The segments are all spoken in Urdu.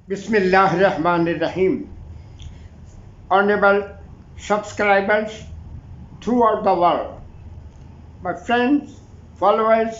Bismillahirrahmanirrahim. Honorable subscribers throughout the world, my friends, followers,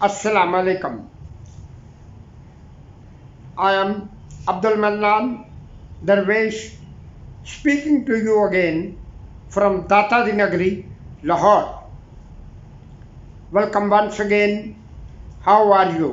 Assalamu alaikum. I am Abdul Mannan Darwish speaking to you again from Data Di Nagari, Lahore. Welcome once again. How are you?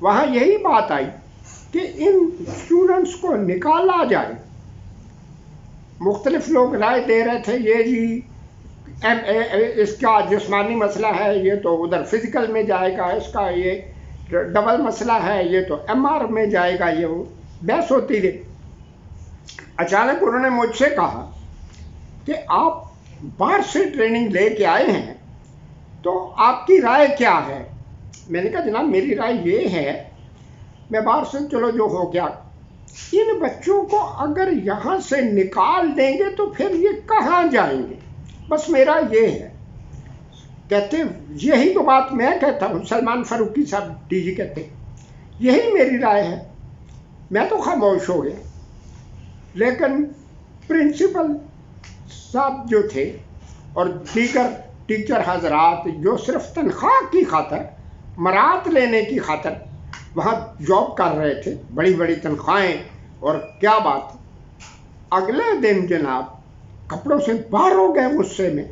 وہاں یہی بات آئی کہ ان اسٹوڈنٹس کو نکالا جائے. مختلف لوگ رائے دے رہے تھے یہ جی اس کا جسمانی مسئلہ ہے، یہ تو ادھر فزیکل میں جائے گا، اس کا یہ ڈبل مسئلہ ہے، یہ تو MR میں جائے گا. یہ وہ بحث ہوتی رہی. اچانک انہوں نے مجھ سے کہا کہ آپ باہر سے ٹریننگ لے کے آئے ہیں تو آپ کی رائے کیا ہے؟ میں نے کہا جناب میری رائے یہ ہے، میں باہر سے چلو جو ہو گیا، ان بچوں کو اگر یہاں سے نکال دیں گے تو پھر یہ کہاں جائیں گے؟ بس میرا یہ ہے. کہتے یہی تو بات میں کہتا ہوں، سلمان فاروقی صاحب DG کہتے یہی میری رائے ہے. میں تو خاموش ہو گیا، لیکن پرنسپل صاحب جو تھے اور دیگر ٹیچر حضرات جو صرف تنخواہ کی خاطر، مراد لینے کی خاطر وہاں جاب کر رہے تھے، بڑی بڑی تنخواہیں اور کیا بات، اگلے دن جناب کپڑوں سے باہر ہو گئے غصے میں.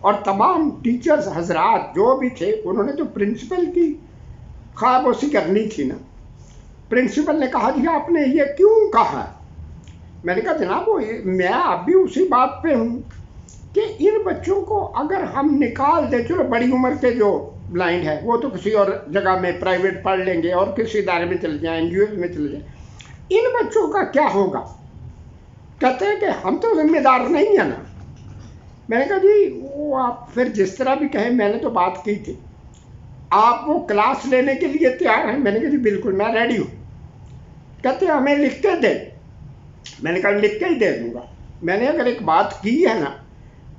اور تمام ٹیچرز حضرات جو بھی تھے انہوں نے تو پرنسپل کی خاموشی کرنی تھی نا. پرنسپل نے کہا جی آپ نے یہ کیوں کہا؟ میں نے کہا جناب میں اب بھی اسی بات پہ ہوں کہ ان بچوں کو اگر ہم نکال دیں، چلو بڑی عمر کے جو بلائنڈ ہے وہ تو کسی اور جگہ میں پرائیویٹ پڑھ لیں گے اور کسی ادارے میں چلے جائیں، NGOs میں چلے جائیں، ان بچوں کا کیا ہوگا؟ کہتے ہیں کہ ہم تو ذمہ دار نہیں ہیں نا. میں نے کہا جی وہ آپ پھر جس طرح بھی کہیں، میں نے تو بات کی تھی، آپ وہ کلاس لینے کے لیے تیار ہیں؟ میں نے کہا جی بالکل میں ریڈی ہوں. کہتے ہیں ہمیں لکھ کے دیں. میں نے کہا لکھ کے ہی دے دوں گا. میں نے اگر ایک بات کی ہے نا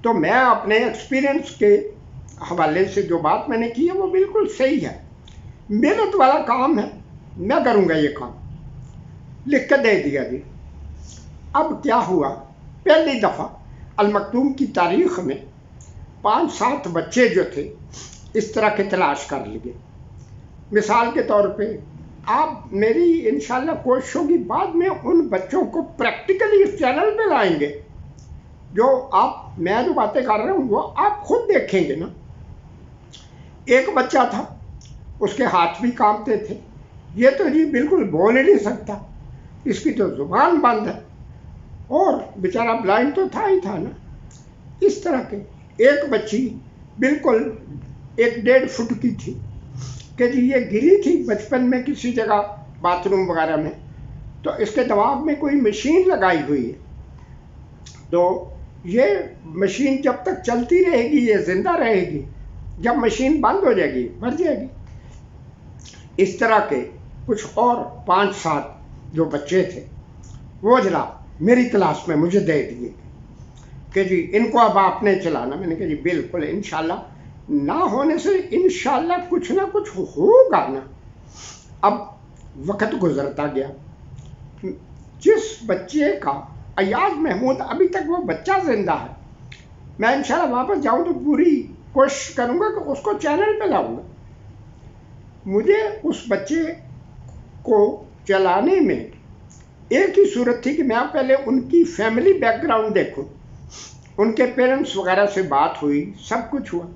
تو میں اپنے ایکسپیرئنس کے حوالے سے جو بات میں نے کی ہے وہ بالکل صحیح ہے، محنت والا کام ہے، میں کروں گا یہ کام. لکھ کے دے دیا جی. اب کیا ہوا، پہلی دفعہ المکتوم کی تاریخ میں 5-7 بچے جو تھے اس طرح کے تلاش کر لیے. مثال کے طور پہ آپ میری انشاءاللہ کوشش ہوگی بعد میں ان بچوں کو پریکٹیکلی اس چینل پہ لائیں گے. جو آپ میں جو باتیں کر رہا ہوں وہ آپ خود دیکھیں گے نا. ایک بچہ تھا، اس کے ہاتھ بھی کانپتے تھے، یہ تو جی بالکل بول ہی نہیں سکتا، اس کی تو زبان بند ہے، اور بیچارہ بلائنڈ تو تھا ہی تھا نا. اس طرح کے ایک بچی بالکل 1.5 فٹ کی تھی کہ جی یہ گری تھی بچپن میں کسی جگہ باتھ روم وغیرہ میں، تو اس کے دماغ میں کوئی مشین لگائی ہوئی ہے، تو یہ مشین جب تک چلتی رہے گی یہ زندہ رہے گی، جب مشین بند ہو جائے گی مر جائے گی. اس طرح کے کچھ اور 5-7 جو بچے تھے وہ جناب میری کلاس میں مجھے دے دیے کہ جی ان کو اب آپ نے چلانا. میں نے کہا جی بالکل انشاءاللہ، نہ ہونے سے انشاءاللہ کچھ نہ کچھ ہوگا نا. اب وقت گزرتا گیا. جس بچے کا ایاز محمود ابھی تک وہ بچہ زندہ ہے، میں انشاءاللہ واپس جاؤں تو پوری کوشش کروں گا کہ اس کو چینل پہ لاؤں گا. مجھے اس بچے کو چلانے میں ایک ہی صورت تھی کہ میں پہلے ان کی فیملی بیک گراؤنڈ دیکھوں. ان کے پیرنٹس وغیرہ سے بات ہوئی، سب کچھ ہوا.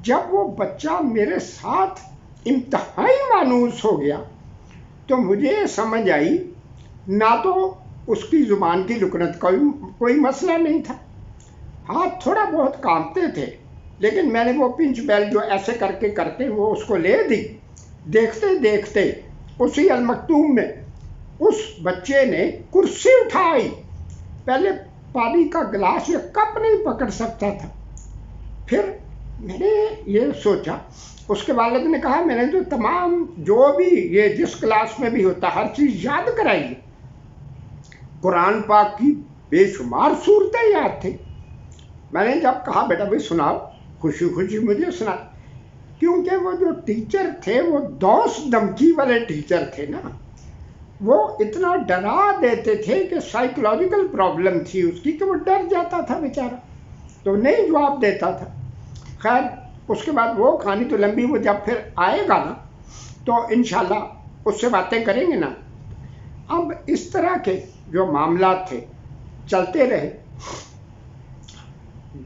جب وہ بچہ میرے ساتھ انتہائی مانوس ہو گیا تو مجھے سمجھ آئی نہ تو اس کی زبان کی لکنت کوئی مسئلہ نہیں تھا، ہاتھ تھوڑا بہت کانپتے تھے، لیکن میں نے وہ پنچ بیل جو ایسے کر کے کرتے وہ اس کو لے دی. دیکھتے دیکھتے اسی المکتوم میں اس بچے نے کرسی اٹھائی. پہلے پانی کا گلاس یا کپ نہیں پکڑ سکتا تھا. پھر میں نے یہ سوچا، اس کے والد نے کہا میں نے تو تمام جو بھی یہ جس کلاس میں بھی ہوتا ہر چیز یاد کرائی ہے. قرآن پاک کی بے شمار صورتیں یاد تھیں. میں نے جب کہا بیٹا بھائی سناؤ، خوشی خوشی مجھے سنا، کیونکہ وہ جو ٹیچر تھے وہ دوست دھمکی والے ٹیچر تھے نا. وہ اتنا ڈرا دیتے تھے کہ سائیکولوجیکل پرابلم تھی اس کی کہ وہ ڈر جاتا تھا بیچارہ، تو نہیں جواب دیتا تھا. خیر اس کے بعد وہ کہانی تو لمبی، وہ جب پھر آئے گا نا تو انشاءاللہ اس سے باتیں کریں گے نا. اب اس طرح کے جو معاملات تھے چلتے رہے.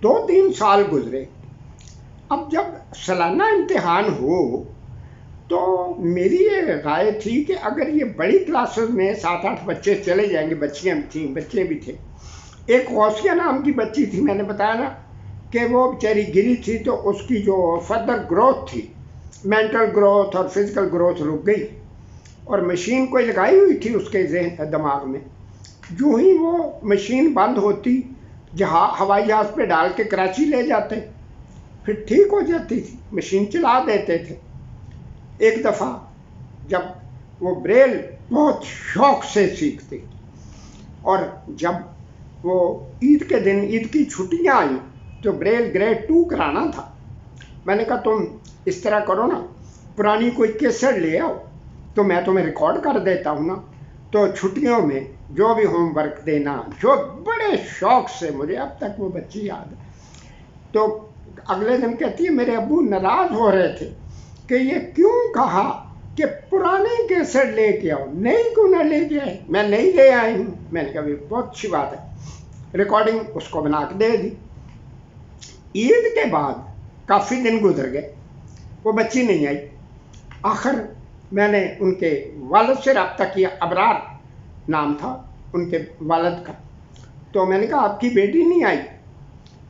2-3 سال گزرے. اب جب سالانہ امتحان ہو تو میری یہ رائے تھی کہ اگر یہ بڑی کلاسز میں 7-8 بچے چلے جائیں گے، بچیاں بھی تھیں بچے بھی تھے، ایک غوثیہ نام کی بچی تھی، میں نے بتایا نا کہ وہ بیچاری گری تھی تو اس کی جو فردر گروتھ تھی، مینٹل گروتھ اور فزیکل گروتھ رک گئی، اور مشین کوئی لگائی ہوئی تھی اس کے ذہن دماغ میں، جو ہی وہ مشین بند ہوتی ہوائی جہاز پہ ڈال کے کراچی لے جاتے، پھر ٹھیک ہو جاتی تھی، مشین چلا دیتے تھے۔ ایک دفعہ جب وہ بریل بہت شوق سے سیکھتے، اور جب وہ عید کے دن عید کی چھٹیاں آئیں تو بریل گریڈ 2 کرانا تھا، میں نے کہا تم اس طرح کرو نا، پرانی کوئی کیسٹ لے آؤ تو میں تمہیں ریکارڈ کر دیتا ہوں نا، تو چھٹیوں میں جو بھی ہوم ورک دینا، جو بڑے شوق سے، مجھے اب تک وہ بچی یاد ہے۔ تو اگلے دن کہتی ہے میرے ابو ناراض ہو رہے تھے کہ یہ کیوں کہا کہ پرانی کیسٹ لے کے آؤ، نئی کیوں نہ لے کے آئے؟ میں نہیں لے آئی ہوں۔ میں نے کہا بہت اچھی بات ہے، ریکارڈنگ اس کو بنا کے دے دی۔ عید کے بعد کافی دن گزر گئے، وہ بچی نہیں آئی۔ آخر میں نے ان کے والد سے رابطہ کیا، ابرار نام تھا ان کے والد کا، تو میں نے کہا آپ کی بیٹی نہیں آئی؟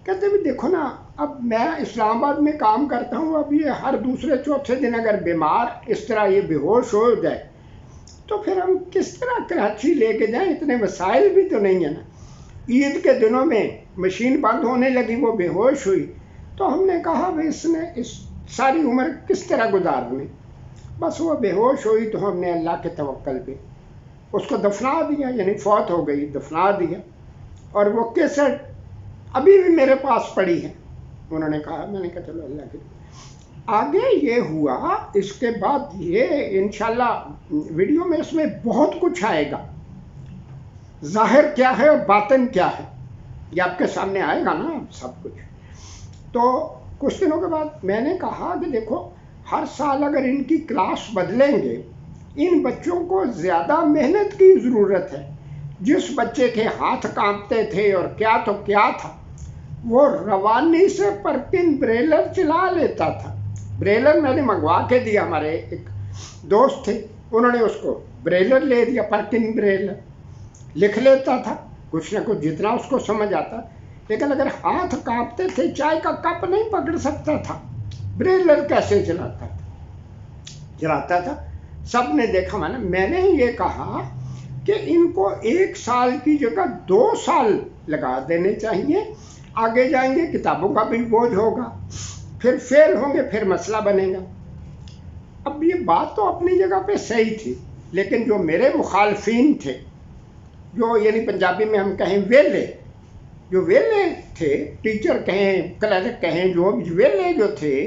کہتے بھی دیکھو نا، اب میں اسلام آباد میں کام کرتا ہوں، اب یہ ہر دوسرے چوتھے دن اگر بیمار اس طرح یہ بے ہوش ہو جائے تو پھر ہم کس طرح کراچی لے کے جائیں، اتنے وسائل بھی تو نہیں ہیں نا۔ عید کے دنوں میں مشین بند ہونے لگی، وہ بے ہوش ہوئی، تو ہم نے کہا بھائی اس نے اس ساری عمر کس طرح گزارنی، بس وہ بے ہوش ہوئی تو ہم نے اللہ کے توکل پہ اس کو دفنا دیا، یعنی فوت ہو گئی، دفنا دیا۔ اور وہ کیسٹ ابھی بھی میرے پاس پڑی ہے، انہوں نے کہا، میں نے کہا چلو اللہ کے آگے یہ ہوا۔ اس کے بعد یہ انشاءاللہ ویڈیو میں اس میں بہت کچھ آئے گا، ظاہر کیا ہے اور باطن کیا ہے یہ آپ کے سامنے آئے گا نا سب کچھ۔ تو کچھ دنوں کے بعد میں نے کہا کہ دیکھو ہر سال اگر ان کی کلاس بدلیں گے، ان بچوں کو زیادہ محنت کی ضرورت ہے۔ جس بچے کے ہاتھ کانپتے تھے اور کیا تو کیا تھا، وہ روانی سے پرکن بریلر چلا لیتا تھا۔ بریلر میں نے منگوا کے دیا، ہمارے ایک دوست تھے، انہوں نے اس کو بریلر لے دیا، پرکن بریلر، لکھ لیتا تھا کچھ نہ کچھ جتنا اس کو سمجھ آتا، لیکن اگر ہاتھ کانپتے تھے چائے کا کپ نہیں پکڑ سکتا تھا، بریلر کیسے چلاتا تھا۔ سب نے دیکھا، میں نے یہ کہا کہ ان کو 1 سال کی جگہ 2 سال لگا دینے چاہیے، آگے جائیں گے کتابوں کا بھی بوجھ ہوگا، پھر فیل ہوں گے، پھر مسئلہ بنے گا۔ اب یہ بات تو اپنی جگہ پہ صحیح تھی، لیکن جو میرے مخالفین تھے، جو یعنی پنجابی میں ہم کہیں ویلے، جو ویلے تھے، ٹیچر کہیں کلرک کہیں، جو ویلے جو تھے،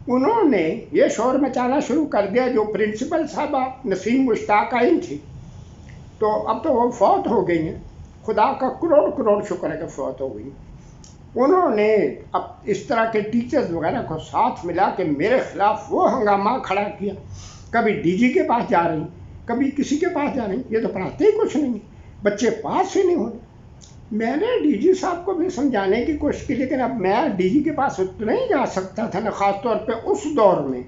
انہوں نے یہ شور مچانا شروع کر دیا۔ جو پرنسپل صاحبہ نسیم مشتاق آئی تھی، تو اب تو وہ فوت ہو گئی ہیں، خدا کا کروڑ شکر ہے کہ فوت ہو گئی۔ انہوں نے اب اس طرح کے ٹیچرز وغیرہ کو ساتھ ملا کے میرے خلاف وہ ہنگامہ کھڑا کیا، کبھی ڈی جی کے پاس جا رہی، کبھی کسی کے پاس جا رہی، یہ تو پڑھاتے ہی کچھ نہیں، بچے پاس ہی نہیں ہوتے۔ میں نے ڈی جی صاحب کو بھی سمجھانے کی کوشش کی، لیکن اب میں ڈی جی کے پاس اتنا ہی جا سکتا تھا نا، خاص طور پہ اس دور میں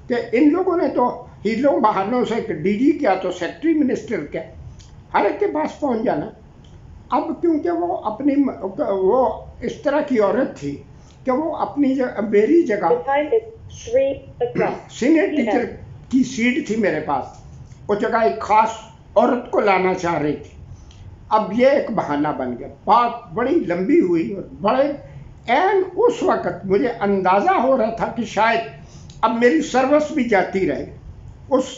کہ ان لوگوں نے تو ہیلوں بہانوں سے ڈی جی کیا تو سیکٹری منسٹر کیا، ہر ایک کے پاس پہنچ جانا۔ اب کیونکہ وہ اس طرح کی عورت تھی کہ وہ اپنی میری جگہ سینئر ٹیچر کی سیٹ تھی میرے پاس، اس جگہ ایک خاص عورت کو لانا چاہ رہی تھی۔ اب یہ ایک بہانہ بن گیا، بات بڑی لمبی ہوئی، اور بڑے اس وقت مجھے اندازہ ہو رہا تھا کہ شاید اب میری سروس بھی جاتی رہے اس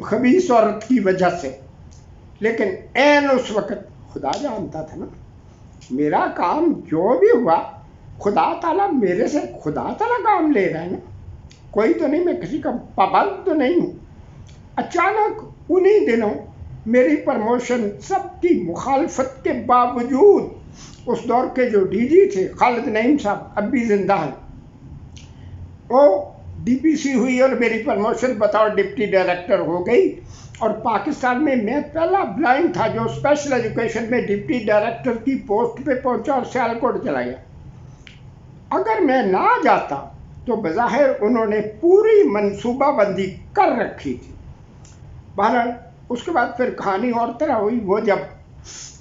خبیث عورت کی وجہ سے، لیکن اس وقت خدا جانتا تھا نا، میرا کام جو بھی ہوا خدا تعالیٰ میرے سے، خدا تعالیٰ کام لے رہا ہے نا، کوئی تو نہیں، میں کسی کا پابند تو نہیں ہوں۔ اچانک انہی دنوں میری پرموشن سب کی مخالفت کے باوجود، اس دور کے جو ڈی جی تھے خالد نعیم صاحب، اب بھی زندہ ہیں، وہ ڈی پی سی ہوئی اور میری پرموشن بطور ڈپٹی ڈائریکٹر ہو گئی، اور پاکستان میں پہلا بلائنڈ تھا جو اسپیشل ایجوکیشن میں ڈپٹی ڈائریکٹر کی پوسٹ پہ پہنچا اور سیالکوٹ چلا گیا۔ اگر میں نہ جاتا تو بظاہر انہوں نے پوری منصوبہ بندی کر رکھی تھی۔ بہرحال اس کے بعد پھر کہانی اور طرح ہوئی۔ وہ جب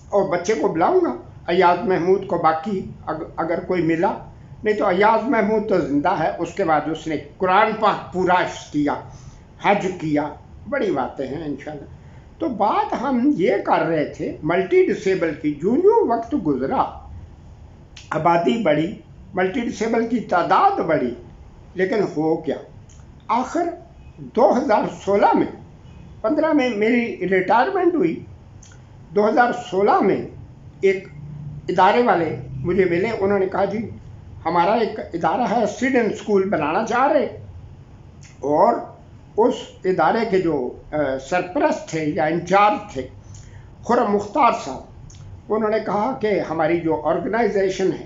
اور بچے کو بلاؤں گا ایاز محمود کو، باقی اگر کوئی ملا، نہیں تو ایاز محمود تو زندہ ہے۔ اس کے بعد اس نے قرآن پاک پورا حفظ کیا، حج کیا، بڑی باتیں ہیں انشاءاللہ۔ تو بات ہم یہ کر رہے تھے ملٹی ڈسیبل کی۔ جو وقت گزرا آبادی بڑھی، ملٹی ڈسیبل کی تعداد بڑھی، لیکن ہو کیا؟ آخر 2016 میں 15 میں میری ریٹائرمنٹ ہوئی۔ 2016 میں ایک ادارے والے مجھے ملے، انہوں نے کہا جی ہمارا ایک ادارہ ہے، سیڈن اسکول بنانا چاہ رہے، اور اس ادارے کے جو سرپرست تھے یا انچارج تھے خرم مختار صاحب، انہوں نے کہا کہ ہماری جو آرگنائزیشن ہے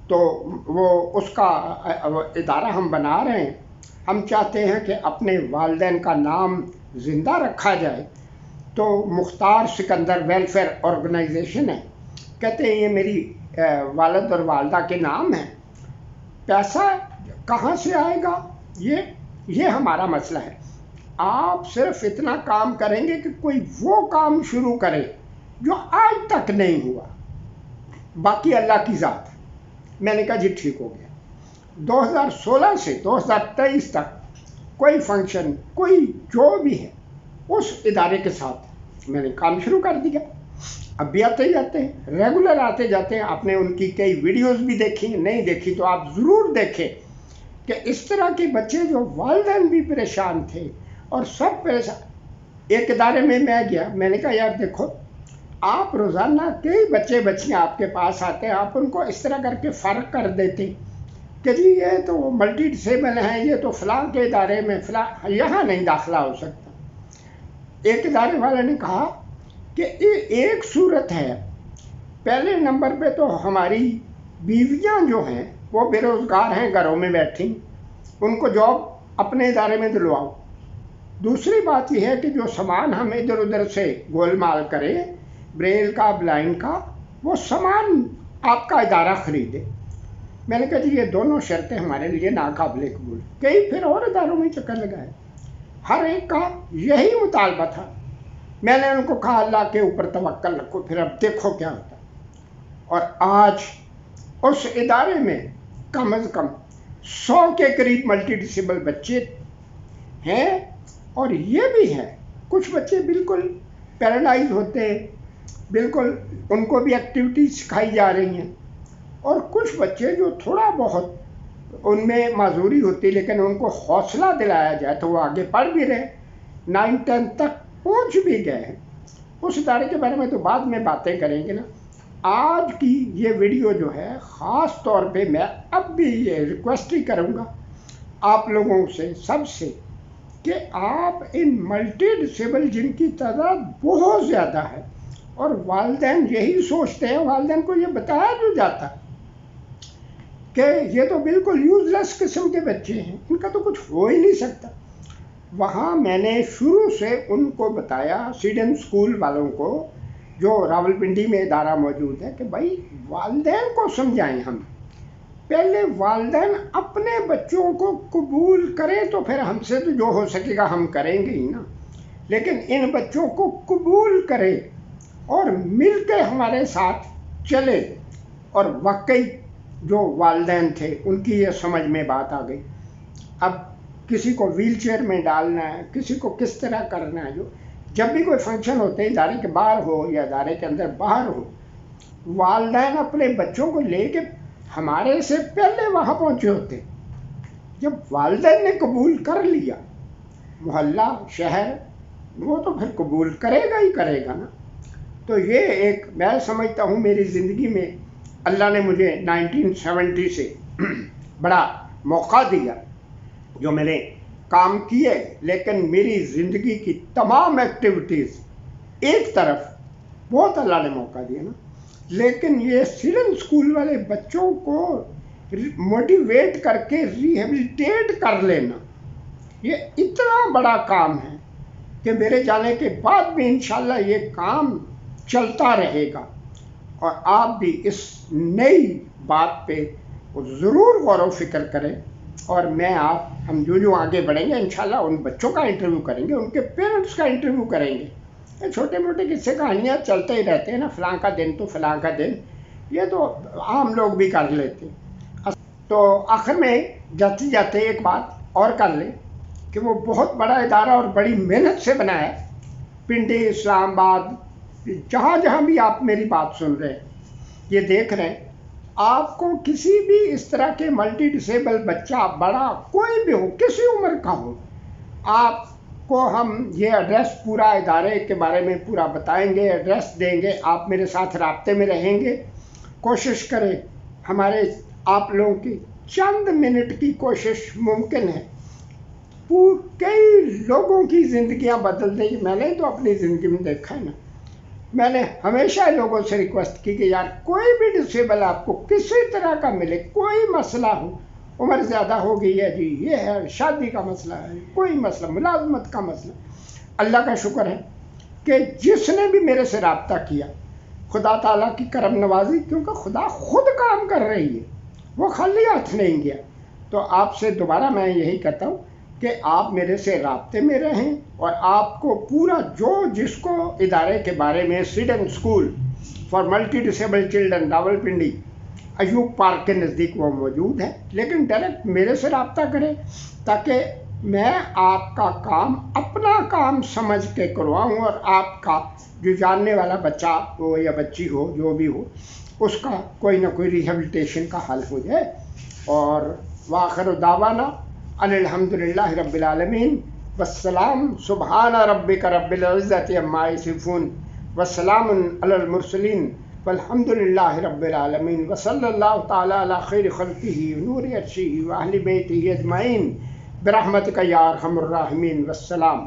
تو وہ اس کا ادارہ ہم بنا رہے ہیں، ہم چاہتے ہیں کہ اپنے والدین کا نام زندہ رکھا جائے، تو مختار سکندر ویلفیئر آرگنائزیشن ہے، کہتے ہیں یہ میری والد اور والدہ کے نام ہیں، پیسہ کہاں سے آئے گا؟ یہ ہمارا مسئلہ ہے۔ آپ صرف اتنا کام کریں گے کہ کوئی وہ کام شروع کرے جو آج تک نہیں ہوا، باقی اللہ کی ذات۔ میں نے کہا جی ٹھیک ہو گیا۔ 2016 سے 2023 تک کوئی فنکشن، کوئی جو بھی ہے، اس ادارے کے ساتھ میں نے کام شروع کر دیا۔ اب بھی آتے جاتے ہیں، ریگولر آتے جاتے ہیں۔ آپ نے ان کی کئی ویڈیوز بھی دیکھی، نہیں دیکھی تو آپ ضرور دیکھیں کہ اس طرح کے بچے جو والدین بھی پریشان تھے اور سب پریشان۔ ایک ادارے میں گیا، میں نے کہا یار دیکھو، آپ روزانہ کئی بچے بچیاں آپ کے پاس آتے ہیں، آپ ان کو اس طرح کر کے فرق کر دیتے کہ جی یہ تو ملٹی ڈسیبل ہیں، یہ تو فلاں کے ادارے میں فلاں، یہاں نہیں داخلہ ہو سکتا۔ ایک ادارے والے نے کہا کہ ایک صورت ہے، پہلے نمبر پہ تو ہماری بیویاں جو ہیں وہ بے روزگار ہیں، گھروں میں بیٹھی، ان کو جاب اپنے ادارے میں دلواؤ۔ دوسری بات یہ ہے کہ جو سامان ہم ادھر ادھر سے گول مال کریں، بریل کا، بلائنڈ کا، وہ سامان آپ کا ادارہ خریدے۔ میں نے کہا جی یہ دونوں شرطیں ہمارے لیے ناقابل قبول۔ کئی پھر اور اداروں میں چکر لگائے، ہر ایک کا یہی مطالبہ تھا۔ میں نے ان کو کہا اللہ کے اوپر توکل رکھو، پھر اب دیکھو کیا ہوتا۔ اور آج اس ادارے میں کم از کم 100 کے قریب ملٹی ڈسیبل بچے ہیں، اور یہ بھی ہے کچھ بچے بالکل پیرالائز ہوتے ہیں، بالکل ان کو بھی ایکٹیویٹیز سکھائی جا رہی ہیں، اور کچھ بچے جو تھوڑا بہت ان میں معذوری ہوتی لیکن ان کو حوصلہ دلایا جائے تو وہ آگے پڑھ بھی رہے، 9-10 تک پہنچ بھی گئے ہیں۔ اس ادارے کے بارے میں تو بعد میں باتیں کریں گے نا۔ آج کی یہ ویڈیو جو ہے خاص طور پہ میں اب بھی یہ ریکویسٹ ہی کروں گا آپ لوگوں سے، سب سے، کہ آپ ان ملٹی ڈسیبل جن کی تعداد بہت زیادہ ہے، اور والدین یہی سوچتے ہیں، والدین کو یہ بتایا جو جاتا ہے کہ یہ تو بالکل یوز لیس قسم کے بچے ہیں، ان کا تو کچھ ہو ہی نہیں سکتا۔ وہاں میں نے شروع سے ان کو بتایا، سیڈن اسکول والوں کو جو راولپنڈی میں ادارہ موجود ہے، کہ بھائی والدین کو سمجھائیں، ہم پہلے والدین اپنے بچوں کو قبول کریں تو پھر ہم سے تو جو ہو سکے گا ہم کریں گے ہی نا، لیکن ان بچوں کو قبول کریں اور مل کے ہمارے ساتھ چلے۔ اور واقعی جو والدین تھے ان کی یہ سمجھ میں بات آ گئی۔ اب کسی کو ویل چیئر میں ڈالنا ہے، کسی کو کس طرح کرنا ہے، جو جب بھی کوئی فنکشن ہوتے ہیں ادارے کے باہر ہو یا ادارے کے اندر باہر ہو، والدین اپنے بچوں کو لے کے ہمارے سے پہلے وہاں پہنچے ہوتے۔ جب والدین نے قبول کر لیا، محلہ، شہر، وہ تو پھر قبول کرے گا ہی کرے گا نا۔ تو یہ ایک میں سمجھتا ہوں میری زندگی میں اللہ نے مجھے 1970 سے بڑا موقع دیا جو میں نے کام کیے، لیکن میری زندگی کی تمام ایکٹیویٹیز ایک طرف بہت اللہ نے موقع دیا نا، لیکن یہ سیڈن اسکول والے بچوں کو موٹیویٹ کر کے ریہیبلیٹیٹ کر لینا، یہ اتنا بڑا کام ہے کہ میرے جانے کے بعد بھی انشاءاللہ یہ کام چلتا رہے گا۔ اور آپ بھی اس نئی بات پہ ضرور غور و فکر کریں اور میں آپ ہم جو آگے بڑھیں گے انشاءاللہ ان بچوں کا انٹرویو کریں گے، ان کے پیرنٹس کا انٹرویو کریں گے. چھوٹے موٹے قصے کہانیاں چلتے ہی رہتے ہیں نا، فلاں کا دن تو فلاں کا دن، یہ تو عام لوگ بھی کر لیتے. تو آخر میں جاتے جاتے ایک بات اور کر لیں کہ وہ بہت بڑا ادارہ اور بڑی محنت سے بنا ہے. پنڈی، اسلام آباد، جہاں جہاں بھی آپ میری بات سن رہے ہیں، یہ دیکھ رہے ہیں، آپ کو کسی بھی اس طرح کے ملٹی ڈسیبل بچہ، بڑا کوئی بھی ہو، کسی عمر کا ہو، آپ کو ہم یہ ایڈریس پورا ادارے کے بارے میں پورا بتائیں گے، ایڈریس دیں گے. آپ میرے ساتھ رابطے میں رہیں گے. کوشش کریں، ہمارے آپ لوگوں کی چند منٹ کی کوشش ممکن ہے کئی لوگوں کی زندگیاں بدل دیں گی. میں نے تو اپنی زندگی میں دیکھا ہے نا. میں نے ہمیشہ لوگوں سے ریکویسٹ کی کہ یار کوئی بھی ڈسیبل آپ کو کسی طرح کا ملے، کوئی مسئلہ ہو، عمر زیادہ ہو گئی ہے جی، یہ ہے، شادی کا مسئلہ ہے، کوئی مسئلہ، ملازمت کا مسئلہ، اللہ کا شکر ہے کہ جس نے بھی میرے سے رابطہ کیا، خدا تعالیٰ کی کرم نوازی، کیونکہ خدا خود کام کر رہی ہے، وہ خالی ہاتھ نہیں گیا. تو آپ سے دوبارہ میں یہی کہتا ہوں کہ آپ میرے سے رابطے میں رہیں، اور آپ کو پورا جس کو ادارے کے بارے میں sadden school for multi disable children Rawalpindi Ayub park کے نزدیک وہ موجود ہے، لیکن ڈائریکٹ میرے سے رابطہ کریں تاکہ میں آپ کا کام اپنا کام سمجھ کے کرواؤں، اور آپ کا جو جاننے والا بچہ ہو یا بچی ہو، جو بھی ہو، اس کا کوئی نہ کوئی ریہیبلیٹیشن کا حل ہو جائے. اور وآخر دعوانا ان الحمدللہ رب العالمین، والسلام سبحان ربک رب العزت عما یصفون، والسلام علی المرسلین، والحمدللہ رب العالمین، وصلی اللہ تعالی علی خیر خلقہ نور عرشہ واہل بیتہ اجمعین برحمتک یا ارحم الراحمین. والسلام.